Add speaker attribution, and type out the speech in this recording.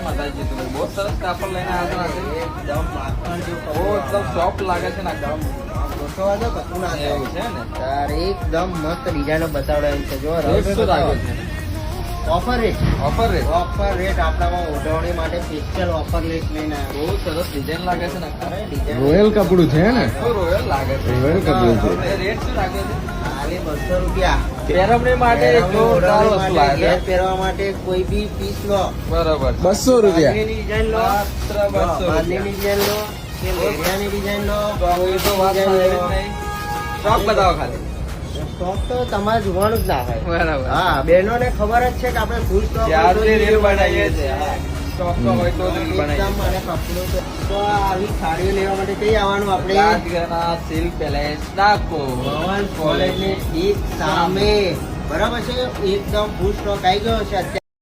Speaker 1: માતાજી તમે બહુ સરસ કાપડ લઈને આવ્યા છો.
Speaker 2: એકદમ માખણ જેવું
Speaker 1: બહુ એકદમ સોફ્ટ લાગે છે ને એકદમ.
Speaker 2: ગોઠવવા દો, કશું ના થાય.
Speaker 1: એવું છે ને.
Speaker 2: તારે એકદમ મસ્ત ડિઝાઇનો બતાવડાવી છે. જો
Speaker 1: રેટ શું લાગે છે?
Speaker 2: Offer rate
Speaker 1: offer rate.
Speaker 2: Offer rate આપણામાં ઉજવણી માટે સ્પેશિયલ ઓફર રેટ લઈને આવ્યો.
Speaker 1: બહુ સરસ ડિઝાઇન લાગે છે ને.
Speaker 2: અરે ડિઝાઇન
Speaker 3: રોયલ કપડું છે ને?
Speaker 1: બહુ રોયલ લાગે છે.
Speaker 3: રોયલ કપડું છે.
Speaker 1: રેટ શું લાગે છે?
Speaker 2: ખાલી 200 રૂપિયા.
Speaker 1: પહેરવણી માટે જોરદાર વસ્તુ લાગે
Speaker 2: ઘેર
Speaker 1: છે.
Speaker 2: પહેરવા માટે કોઈ બી પીસ લો,
Speaker 1: બરાબર.
Speaker 3: 200 રૂપિયા.
Speaker 2: બાંધણીની ડિઝાઇન લો,
Speaker 1: માત્ર 200
Speaker 2: બાંધણીની ડિઝાઇન લો કે લેરિયાની ડિઝાઇન લો,
Speaker 1: કોઈ તો વાત
Speaker 2: ડિઝાઇન
Speaker 1: સારી
Speaker 2: લો.
Speaker 1: જ નહીં. સ્ટોક બતાવો ખાલી.
Speaker 2: સ્ટોક તો તમારે જોવાનું જ ના હોય.
Speaker 1: બરાબર.
Speaker 2: હા, બહેનોને ખબર જ છે કે આપણે ફૂલ સ્ટોક
Speaker 1: ત્યારથી રીલ બનાવીએ છીએ. સ્ટોક તો હોય તો જ રીલ
Speaker 2: એકદમ
Speaker 1: બનાવીએ
Speaker 2: અને કપડું તો આવી સાડીઓ લેવા માટે કઈ આવવાનું આપણે?
Speaker 1: રાજગરના સિલ્ક પેલેસ ડાકો.
Speaker 2: ભવન કોલેજની ઠીક સામે. બરાબર છે, એકદમ ફૂલ સ્ટોક આવી ગયો છે અત્યારે.